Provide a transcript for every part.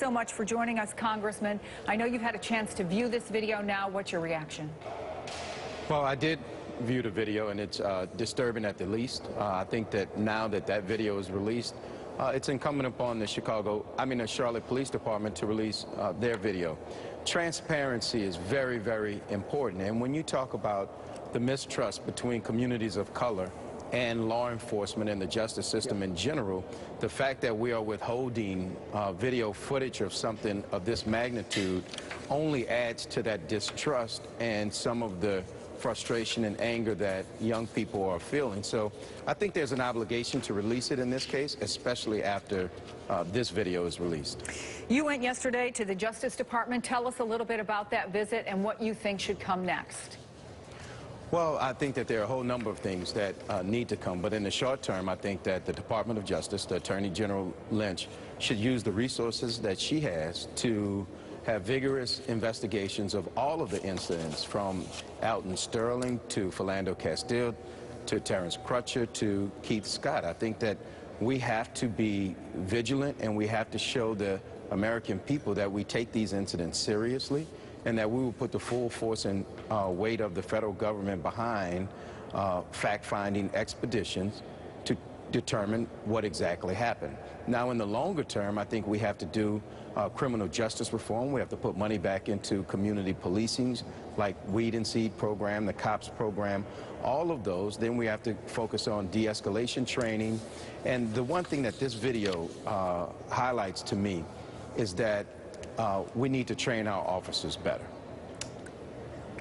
So much for joining us, Congressman. I know you've had a chance to view this video now. What's your reaction? Well, I did view the video, and it's disturbing at the least. I think that now that that video is released, it's incumbent upon the Charlotte Police Department to release their video. Transparency is very, very important. And when you talk about the mistrust between communities of color and law enforcement and the justice system in general, the fact that we are withholding video footage of something of this magnitude only adds to that distrust and some of the frustration and anger that young people are feeling. So I think there's an obligation to release it in this case, especially after this video is released. You went yesterday to the Justice Department. Tell us a little bit about that visit and what you think should come next. Well, I think that there are a whole number of things that need to come, but in the short term, I think that the Department of Justice, the Attorney General Lynch, should use the resources that she has to have vigorous investigations of all of the incidents, from Alton Sterling to Philando Castile to Terrence Crutcher to Keith Scott. I think that we have to be vigilant, and we have to show the American people that we take these incidents seriously, and that we will put the full force and weight of the federal government behind fact-finding expeditions to determine what exactly happened. Now, in the longer term, I think we have to do criminal justice reform. We have to put money back into community policing, like Weed and Seed program, the COPS program, all of those. Then we have to focus on de-escalation training. And the one thing that this video highlights to me is that we need to train our officers better.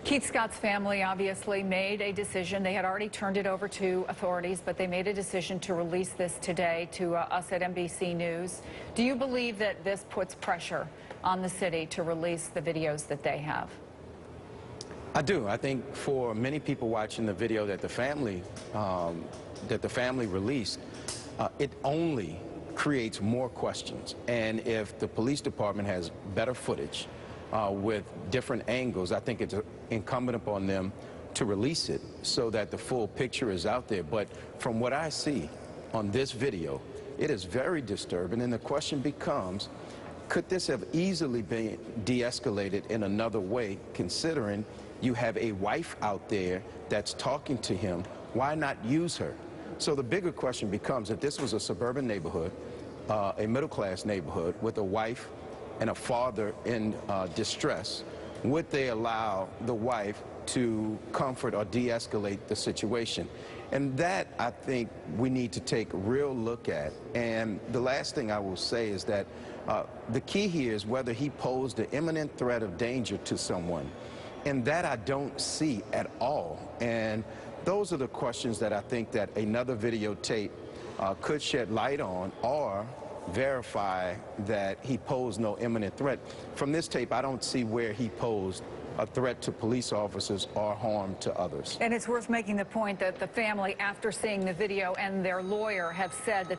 Keith Scott's family obviously made a decision. They had already turned it over to authorities, but they made a decision to release this today to us at NBC News. Do you believe that this puts pressure on the city to release the videos that they have? I do. I think for many people watching the video that the family released, it only creates more questions. And if the police department has better footage with different angles, I think it's incumbent upon them to release it so that the full picture is out there. But from what I see on this video, it is very disturbing, and the question becomes, could this have easily been de-escalated in another way, considering you have a wife out there that's talking to him? Why not use her? So the bigger question becomes, if this was a suburban neighborhood, a middle-class neighborhood with a wife and a father in distress, would they allow the wife to comfort or de-escalate the situation? And that, I think, we need to take a real look at. And the last thing I will say is that the key here is whether he posed an imminent threat of danger to someone. And that I don't see at all. And those are the questions that I think that another videotape could shed light on, or verify that he posed no imminent threat. From this tape, I don't see where he posed a threat to police officers or harm to others. And it's worth making the point that the family, after seeing the video, and their lawyer have said that